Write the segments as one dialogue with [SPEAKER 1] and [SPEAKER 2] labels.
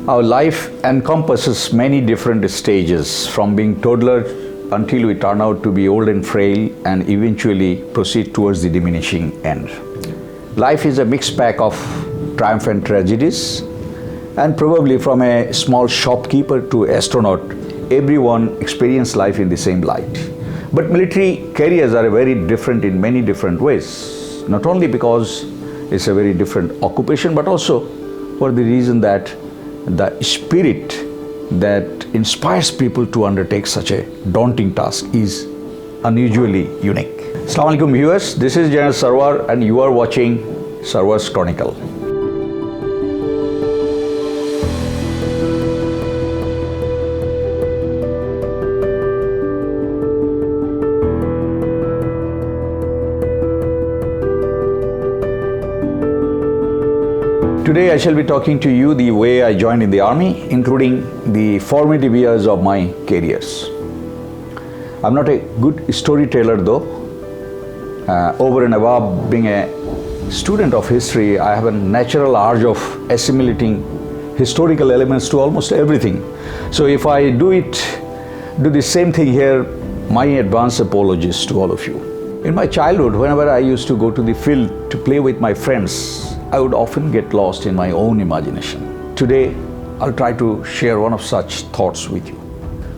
[SPEAKER 1] Our life encompasses many different stages, from being toddler until we turn out to be old and frail and eventually proceed towards the diminishing end. Life is a mixed bag of triumph and tragedies, and probably from a small shopkeeper to astronaut, everyone experiences life in the same light. But military careers are very different in many different ways, not only because it's a very different occupation, but also for the reason that the spirit that inspires people to undertake such a daunting task is unusually unique. Assalamu alaikum viewers, this is General Sarwar and you are watching Sarwar's Chronicle. Today I shall be talking to you the way I joined in the army, including the formative years of my careers. I'm not a good storyteller though. Over and above being a student of history, I have a natural urge of assimilating historical elements to almost everything. So if I do the same thing here, my advance apologies to all of you. In my childhood, whenever I used to go to the field to play with my friends, I would often get lost in my own imagination. Today, I'll try to share one of such thoughts with you.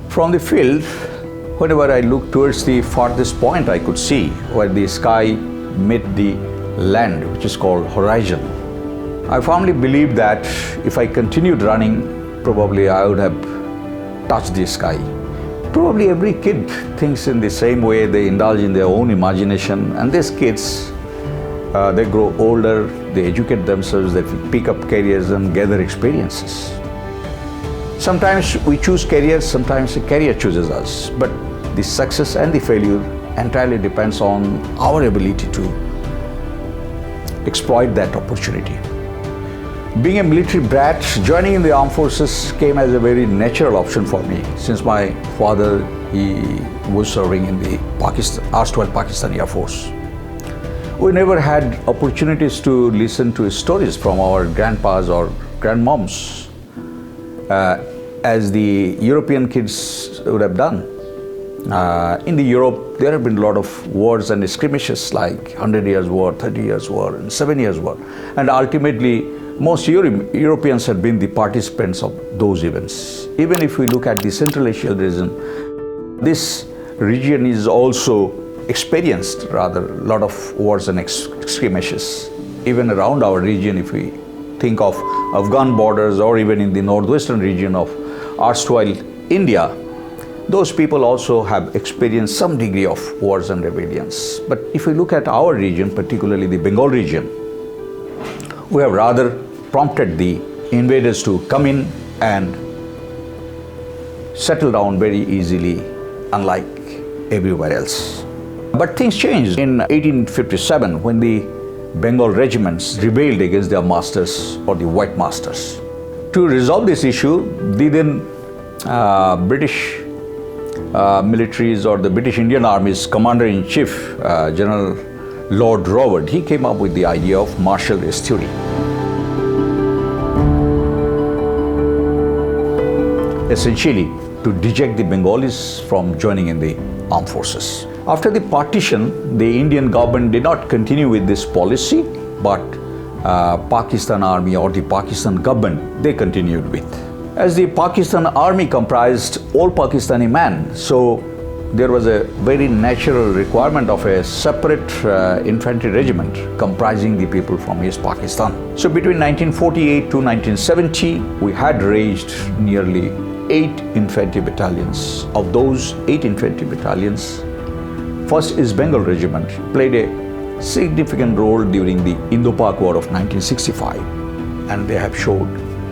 [SPEAKER 1] From the field, whenever I looked towards the farthest point I could see, where the sky met the land, which is called horizon, I firmly believed that if I continued running, probably I would have touched the sky. Probably every kid thinks in the same way. They indulge in their own imagination, and these kids, they grow older, they educate themselves, they pick up careers and gather experiences. Sometimes we choose careers, sometimes a career chooses us, but the success and the failure entirely depends on our ability to exploit that opportunity. Being a military brat, joining in the armed forces came as a very natural option for me, since my father, he was serving in the erstwhile Pakistani Air Force. We never had opportunities to listen to stories from our grandpas or grandmoms as the European kids would have done. In the Europe, there have been a lot of wars and skirmishes like 100 Years' War, 30 Years' War, and 7 Years' War. And ultimately, most Europeans have been the participants of those events. Even if we look at the Central Asian region, this region is also experienced rather a lot of wars and skirmishes. Even around our region, if we think of Afghan borders, or even in the northwestern region of erstwhile India, those people also have experienced some degree of wars and rebellions. But if we look at our region, particularly the Bengal region, we have rather prompted the invaders to come in and settle down very easily, unlike everywhere else. But things changed in 1857 when the Bengal regiments rebelled against their masters, or the white masters. To resolve this issue, the then British militaries, or the British Indian Army's Commander-in-Chief, General Lord Robert, he came up with the idea of martial rescuing. Essentially, to deject the Bengalis from joining in the armed forces. After the partition, the Indian government did not continue with this policy, but Pakistan Army, or the Pakistan government, they continued with. As the Pakistan Army comprised all Pakistani men, so there was a very natural requirement of a separate infantry regiment comprising the people from East Pakistan. So between 1948 to 1970, we had raised nearly 8 infantry battalions. Of those 8 infantry battalions, 1st East Bengal Regiment played a significant role during the Indo-Pak War of 1965, and they have showed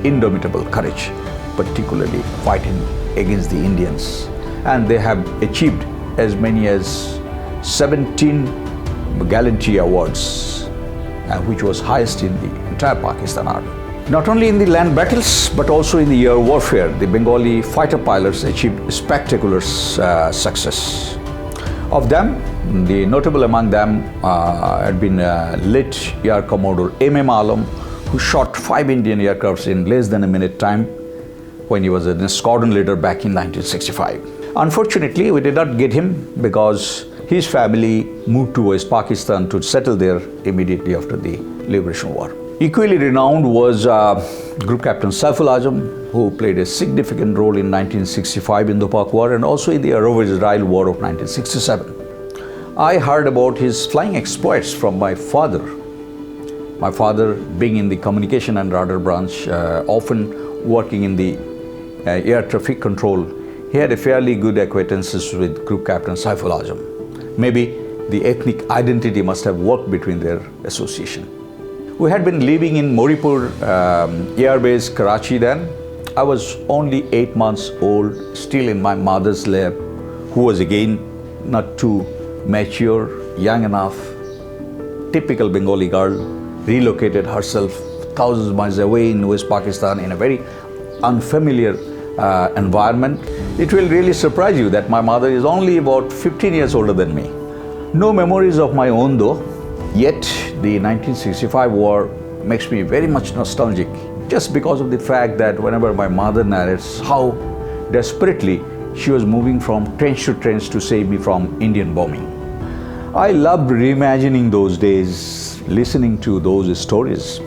[SPEAKER 1] indomitable courage, particularly fighting against the Indians. And they have achieved as many as 17 gallantry awards, which was highest in the entire Pakistan Army. Not only in the land battles, but also in the air warfare, the Bengali fighter pilots achieved spectacular success. Of them, the notable among them had been late Air Commodore M.M. Alam, who shot 5 Indian aircrafts in less than a minute time, when he was a squadron leader back in 1965. Unfortunately, we did not get him because his family moved to West Pakistan to settle there immediately after the Liberation War. Equally renowned was Group Captain Saiful Azam, who played a significant role in 1965 in the Pak War and also in the Arab-Israel War of 1967. I heard about his flying exploits from my father. My father, being in the communication and radar branch, often working in the air traffic control, he had a fairly good acquaintances with Group Captain Saiful Azam. Maybe the ethnic identity must have worked between their association. We had been living in Moripur Air Base, Karachi then. I was only 8 months old, still in my mother's lap, who was again not too mature, young enough, typical Bengali girl, relocated herself thousands of miles away in West Pakistan in a very unfamiliar environment. It will really surprise you that my mother is only about 15 years older than me. No memories of my own though, yet the 1965 war makes me very much nostalgic just because of the fact that whenever my mother narrates how desperately she was moving from trench to trench to save me from Indian bombing. I loved reimagining those days, listening to those stories.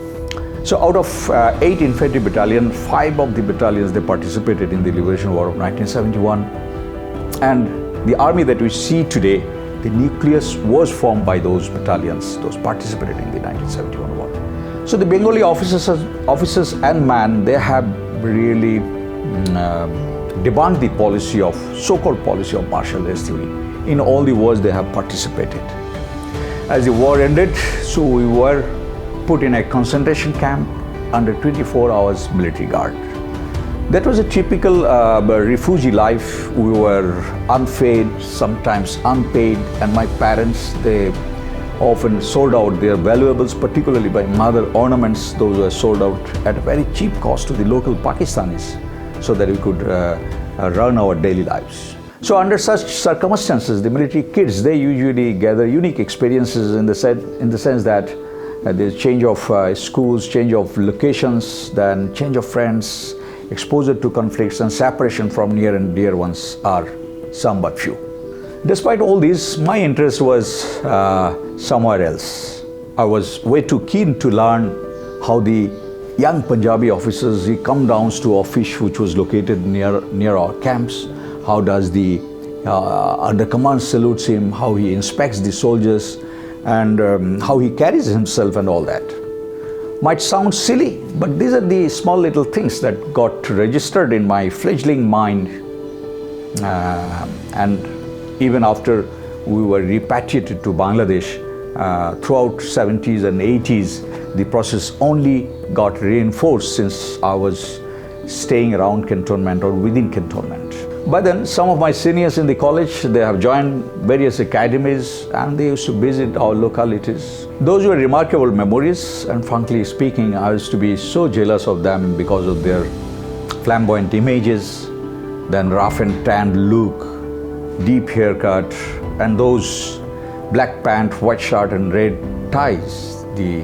[SPEAKER 1] So out of 8 infantry battalion, 5 of the battalions they participated in the Liberation War of 1971. And the army that we see today, the nucleus was formed by those battalions, those participated in the 1971 war. So the Bengali officers and men, they have really debunked the policy of, so-called policy of martial arts theory. In all the wars they have participated. As the war ended, so we were put in a concentration camp under 24 hours military guard. That was a typical refugee life. We were unfed, sometimes unpaid, and my parents, they often sold out their valuables, particularly my mother ornaments. Those were sold out at a very cheap cost to the local Pakistanis so that we could run our daily lives. So under such circumstances, the military kids, they usually gather unique experiences in the sense that there's change of schools, change of locations, then change of friends, exposure to conflicts and separation from near and dear ones are some but few. Despite all this, my interest was somewhere else. I was way too keen to learn how the young Punjabi officers, he come down to a fish which was located near our camps. How does the under command salutes him, how he inspects the soldiers, and how he carries himself and all that. Might sound silly, but these are the small little things that got registered in my fledgling mind. And even after we were repatriated to Bangladesh, throughout 70s and 80s, the process only got reinforced since I was staying around cantonment or within cantonment. By then, some of my seniors in the college, they have joined various academies and they used to visit our localities. Those were remarkable memories, and frankly speaking, I used to be so jealous of them because of their flamboyant images, then rough and tanned look, deep haircut, and those black pant, white shirt and red ties, the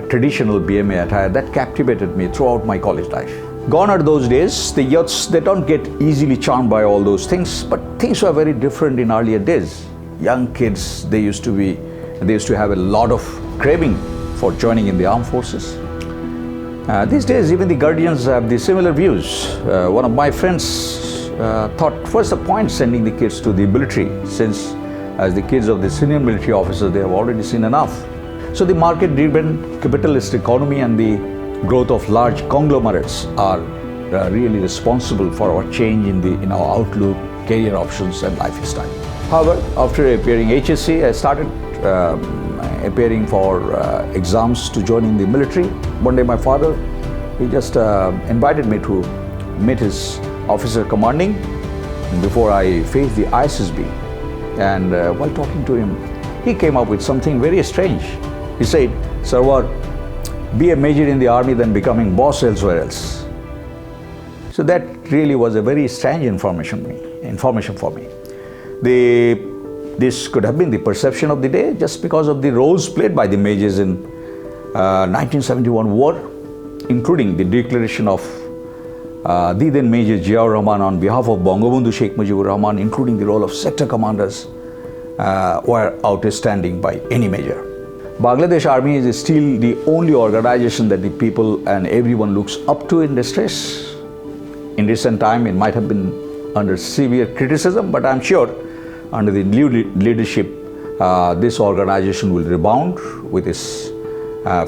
[SPEAKER 1] traditional BMA attire that captivated me throughout my college life. Gone are those days. The youths, they don't get easily charmed by all those things, but things were very different in earlier days. Young kids, they used to have a lot of craving for joining in the armed forces. These days, even the guardians have the similar views. One of my friends thought, what's the point sending the kids to the military, since as the kids of the senior military officers, they have already seen enough. So the market-driven capitalist economy and the growth of large conglomerates are really responsible for our change in our outlook, career options and lifestyle. However, after appearing HSC, I started appearing for exams to join in the military. One day my father, he just invited me to meet his officer commanding before I faced the ISSB. And while talking to him, he came up with something very strange. He said, Sarwar, be a major in the army than becoming boss elsewhere else. So that really was a very strange information for me. This could have been the perception of the day just because of the roles played by the majors in 1971 war, including the declaration of The then Major Ziaur Rahman on behalf of Bangabandhu Sheikh Mujibur Rahman, including the role of sector commanders, were outstanding by any measure. Bangladesh Army is still the only organization that the people and everyone looks up to in distress. In recent time, it might have been under severe criticism, but I'm sure under the new leadership, this organization will rebound with its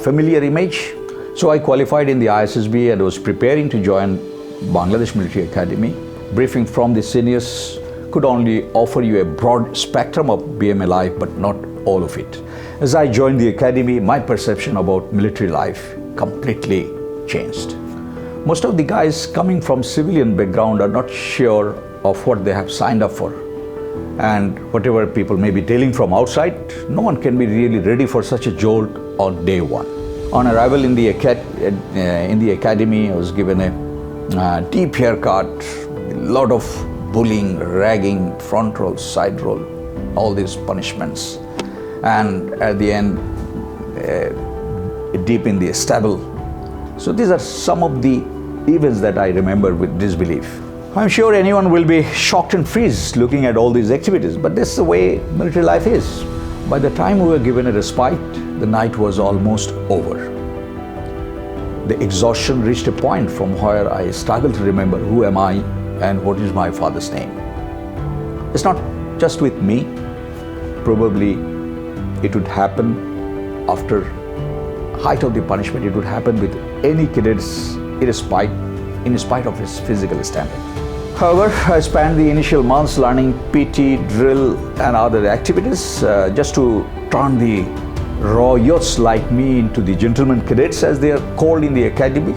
[SPEAKER 1] familiar image. So I qualified in the ISSB and was preparing to join Bangladesh Military Academy. Briefing from the seniors could only offer you a broad spectrum of BMA life, but not all of it. As I joined the academy, my perception about military life completely changed. Most of the guys coming from civilian background are not sure of what they have signed up for. And whatever people may be telling from outside, no one can be really ready for such a jolt on day one. On arrival in the academy, I was given a deep haircut, a lot of bullying, ragging, front roll, side roll, all these punishments. And at the end, deep in the stable. So these are some of the events that I remember with disbelief. I'm sure anyone will be shocked and freeze looking at all these activities, but this is the way military life is. By the time we were given a respite, the night was almost over. The exhaustion reached a point from where I struggled to remember who am I and what is my father's name. It's not just with me. Probably it would happen after height of the punishment. It would happen with any cadets in spite of his physical standing. However, I spent the initial months learning PT, drill and other activities just to turn the raw youths like me into the gentleman cadets, as they are called in the academy.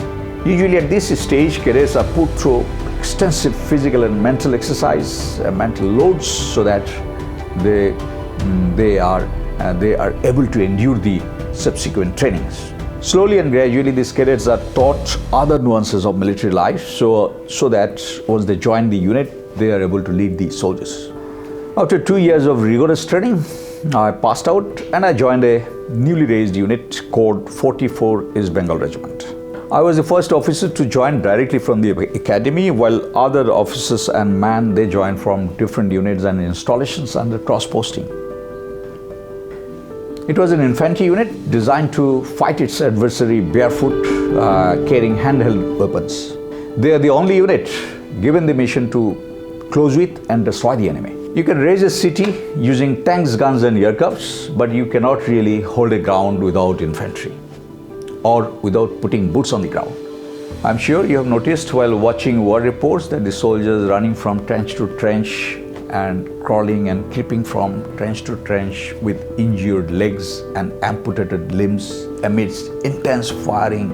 [SPEAKER 1] Usually at this stage, cadets are put through extensive physical and mental exercise, mental loads, so that they are able to endure the subsequent trainings. Slowly and gradually, these cadets are taught other nuances of military life, so that once they join the unit, they are able to lead the soldiers. After 2 years of rigorous training, I passed out and I joined a newly raised unit called 44 East Bengal Regiment. I was the first officer to join directly from the academy, while other officers and men, they joined from different units and installations under cross-posting. It was an infantry unit designed to fight its adversary barefoot, carrying handheld weapons. They are the only unit given the mission to close with and destroy the enemy. You can raise a city using tanks, guns and aircrafts, but you cannot really hold a ground without infantry or without putting boots on the ground. I'm sure you have noticed while watching war reports that the soldiers running from trench to trench and crawling and creeping from trench to trench with injured legs and amputated limbs amidst intense firing,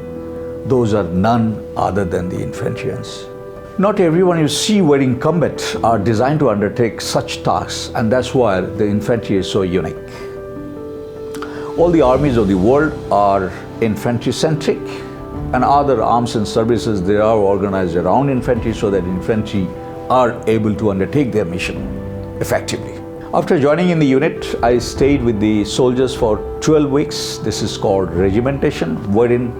[SPEAKER 1] those are none other than the infantryans. Not everyone you see wearing combat are designed to undertake such tasks, and that's why the infantry is so unique. All the armies of the world are infantry-centric, and other arms and services, they are organized around infantry so that infantry are able to undertake their mission effectively. After joining in the unit, I stayed with the soldiers for 12 weeks. This is called regimentation, wherein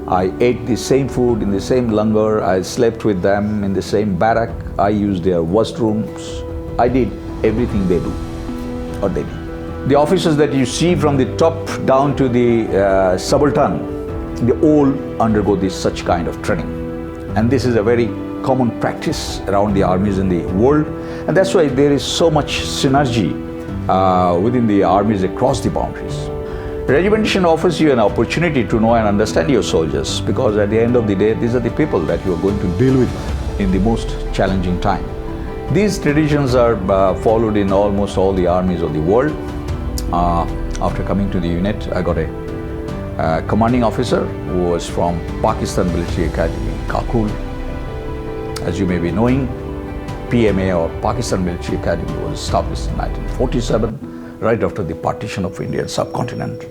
[SPEAKER 1] I ate the same food in the same langar, I slept with them in the same barrack, I used their washrooms. I did everything they do, or they did. The officers that you see from the top down to the subaltern, they all undergo such kind of training. And this is a very common practice around the armies in the world. And that's why there is so much synergy within the armies across the boundaries. Regimentation offers you an opportunity to know and understand your soldiers, because at the end of the day, these are the people that you are going to deal with in the most challenging time. These traditions are followed in almost all the armies of the world. After coming to the unit, I got a commanding officer who was from Pakistan Military Academy, Kakul. As you may be knowing, PMA or Pakistan Military Academy was established in 1947, right after the partition of Indian subcontinent.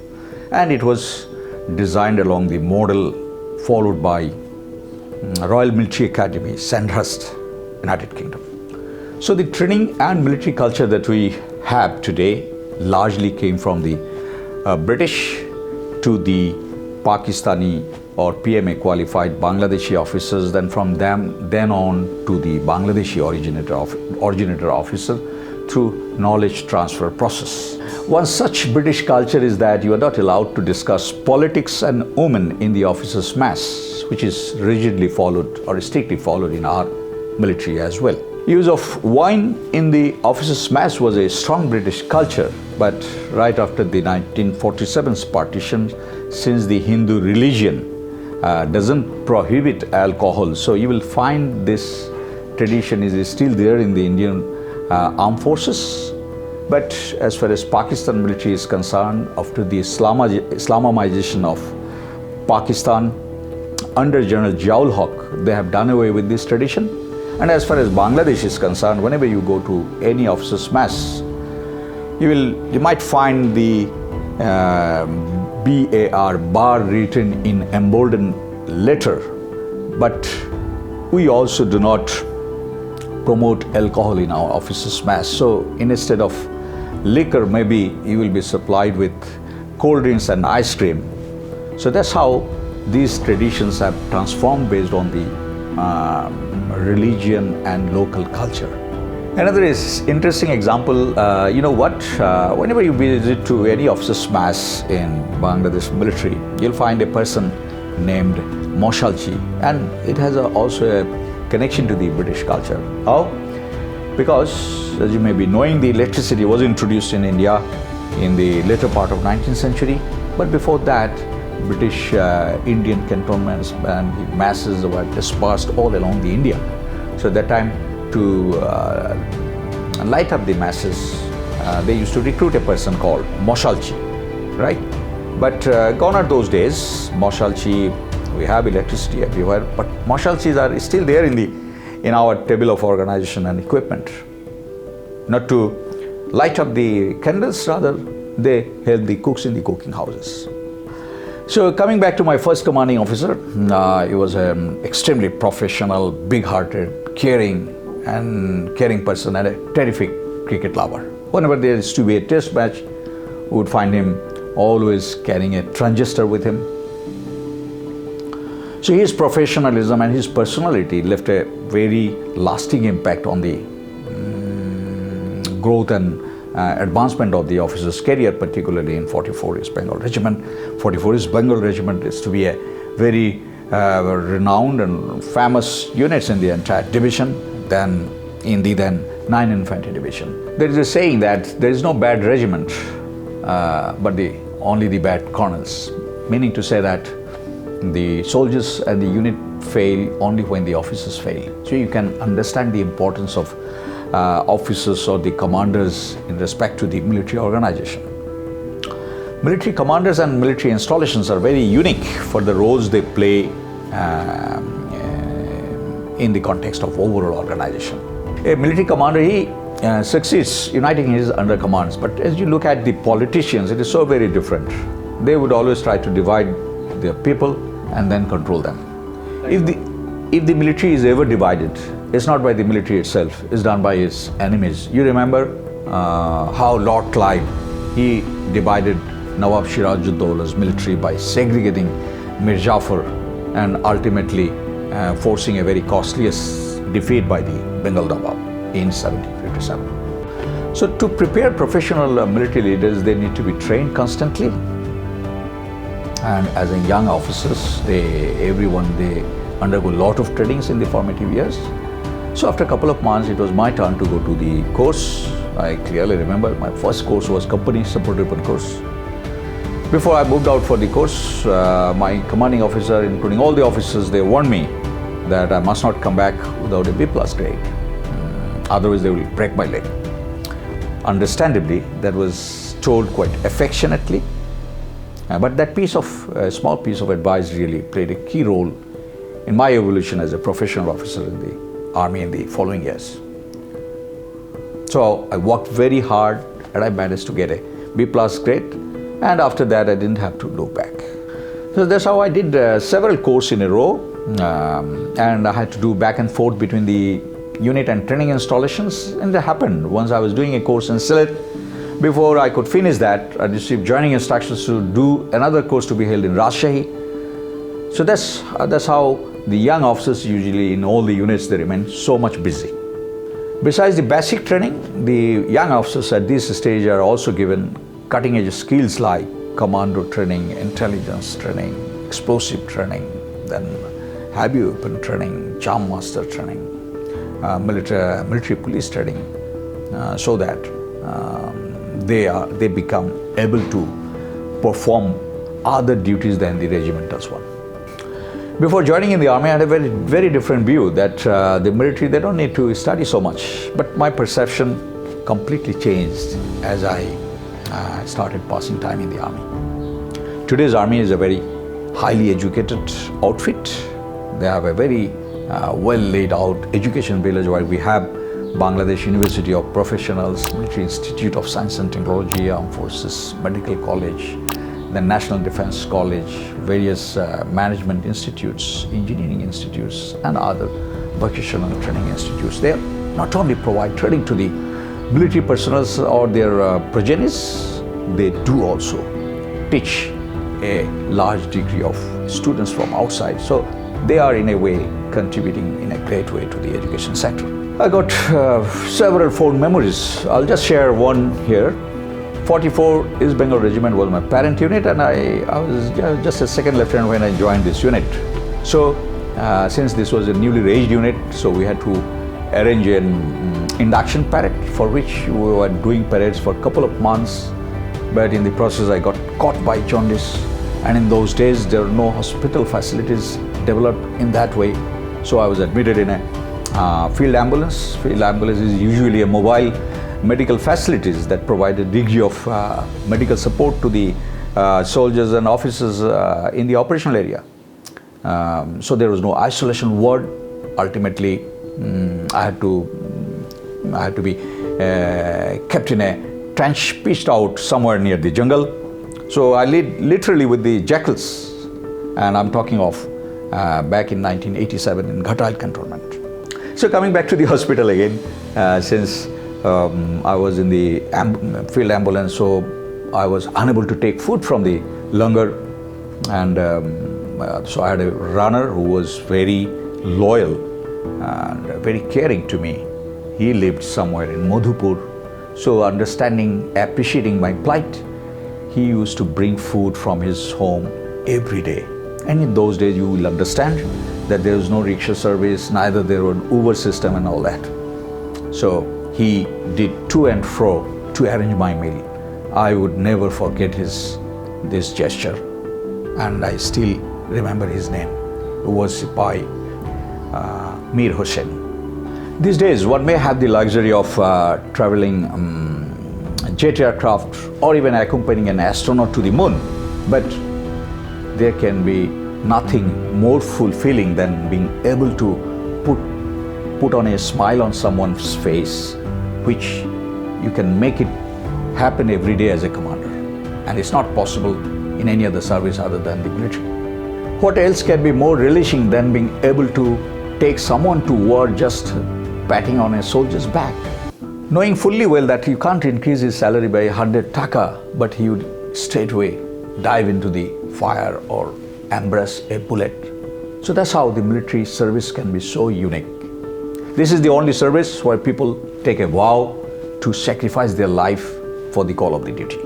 [SPEAKER 1] And it was designed along the model followed by Royal Military Academy, Sandhurst, United Kingdom. So the training and military culture that we have today largely came from the British to the Pakistani or PMA qualified Bangladeshi officers, then from them, then on to the Bangladeshi originator officer through knowledge transfer process. One such British culture is that you are not allowed to discuss politics and women in the officers' mess, which is rigidly followed or strictly followed in our military as well. Use of wine in the officers' mess was a strong British culture, but right after the 1947 partition, since the Hindu religion doesn't prohibit alcohol, so you will find this tradition is still there in the Indian armed forces. But as far as Pakistan military is concerned, after the Islamization of Pakistan under General Ziaul Haq, they have done away with this tradition. And as far as Bangladesh is concerned, whenever you go to any officer's mess, you might find the bar written in emboldened letter. But we also do not promote alcohol in our officers' mess. So instead of liquor, maybe you will be supplied with cold drinks and ice cream. So that's how these traditions have transformed based on the religion and local culture. Another is interesting example, whenever you visit to any officer's mess in Bangladesh military, you'll find a person named Moshalchi, and it has also a connection to the British culture. How? Because, as you may be knowing, the electricity was introduced in India in the later part of 19th century, but before that, British Indian cantonments and the masses were dispersed all along the India. So at that time, to light up the masses, they used to recruit a person called Moshalchi, right? But gone are those days. Moshalchi, we have electricity everywhere, but Moshalchis are still there in our table of organization and equipment. Not to light up the candles, rather they help the cooks in the cooking houses. So coming back to my first commanding officer, he was an extremely professional, big-hearted, caring person and a terrific cricket lover. Whenever there is to be a test match, we would find him always carrying a transistor with him. So his professionalism and his personality left a very lasting impact on the growth and advancement of the officer's career, particularly in 44 East Bengal Regiment. 44 East Bengal Regiment is to be a very renowned and famous units in the entire division, then in the then 9 Infantry Division. There is a saying that there is no bad regiment, but only the bad colonels, meaning to say that the soldiers and the unit fail only when the officers fail. So you can understand the importance of officers or the commanders in respect to the military organization. Military commanders and military installations are very unique for the roles they play in the context of overall organization. A military commander, he succeeds uniting his undercommands, but as you look at the politicians, it is so very different. They would always try to divide their people and then control them. If the military is ever divided, it's not by the military itself, it's done by its enemies. You remember how Lord Clive, he divided Nawab Sirajuddaulah's military by segregating Mir Jafar and ultimately forcing a very costly defeat by the Bengal Nawab in 1757. So to prepare professional military leaders, they need to be trained constantly. And as a young officers, they undergo a lot of trainings in the formative years. So after a couple of months, it was my turn to go to the course. I clearly remember my first course was company support weapon course. Before I moved out for the course, my commanding officer, including all the officers, they warned me that I must not come back without a B+ grade. Otherwise, they will break my leg. Understandably, that was told quite affectionately. But that small piece of advice really played a key role in my evolution as a professional officer in the Army in the following years. So I worked very hard and I managed to get a B+ grade, and after that I didn't have to look back. So that's how I did several courses in a row, and I had to do back and forth between the unit and training installations, and that happened. Once I was doing a course in Sylhet, before I could finish that, I received joining instructions to do another course to be held in Rajshahi. So that's how the young officers usually in all the units they remain so much busy. Besides the basic training, the young officers at this stage are also given cutting edge skills like commando training, intelligence training, explosive training, then heavy weapon training, jam master training, military police training, so that they become able to perform other duties than the regimental one. Before joining in the army, I had a very different view that the military, they don't need to study so much. But my perception completely changed as I started passing time in the army. Today's army is a very highly educated outfit. They have a very well laid out education village where we have Bangladesh University of Professionals, Military Institute of Science and Technology, Armed Forces, Medical College, the National Defense College, various management institutes, engineering institutes, and other vocational training institutes. They not only provide training to the military personnel or their progenies, they do also teach a large degree of students from outside. So they are in a way contributing in a great way to the education sector. I got several fond memories. I'll just share one here. 44 East Bengal Regiment was my parent unit, and I was just a second lieutenant when I joined this unit. So since this was a newly raised unit, so we had to arrange an induction parade for which we were doing parades for a couple of months. But in the process I got caught by jaundice, and in those days there were no hospital facilities developed in that way. So I was admitted in a field ambulance. Field ambulance is usually a mobile medical facilities that provide a degree of medical support to the soldiers and officers in the operational area. So there was no isolation ward. Ultimately, I had to be kept in a trench pitched out somewhere near the jungle. So I lived literally with the jackals, and I'm talking of back in 1987 in Ghatal cantonment. So coming back to the hospital again, since I was in the field ambulance, so I was unable to take food from the langar, and so I had a runner who was very loyal and very caring to me. He lived somewhere in Madhupur. So understanding, appreciating my plight, he used to bring food from his home every day. And in those days you will understand that there was no rickshaw service, neither there was an Uber system and all that. So he did to and fro to arrange my meal. I would never forget this gesture, and I still remember his name. It was Sipai Mir Hossain. These days one may have the luxury of traveling jet aircraft or even accompanying an astronaut to the moon, but there can be nothing more fulfilling than being able to put on a smile on someone's face, which you can make it happen every day as a commander. And it's not possible in any other service other than the military. What else can be more relishing than being able to take someone to war just patting on a soldier's back? Knowing fully well that you can't increase his salary by 100 taka, but he would straightway dive into the fire or embrace a bullet. So that's how the military service can be so unique. This is the only service where people take a vow to sacrifice their life for the call of the duty.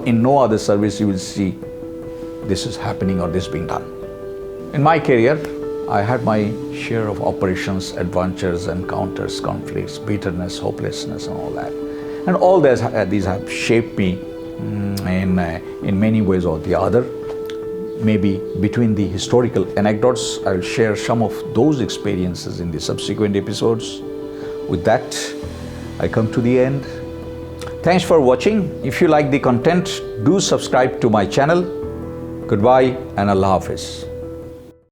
[SPEAKER 1] In no other service you will see this is happening or this being done. In my career, I had my share of operations, adventures, encounters, conflicts, bitterness, hopelessness, and all that. And all these have shaped me in many ways or the other. Maybe between the historical anecdotes, I will share some of those experiences in the subsequent episodes. With that, I come to the end. Thanks for watching. If you like the content, do subscribe to my channel. Goodbye and Allah Hafiz.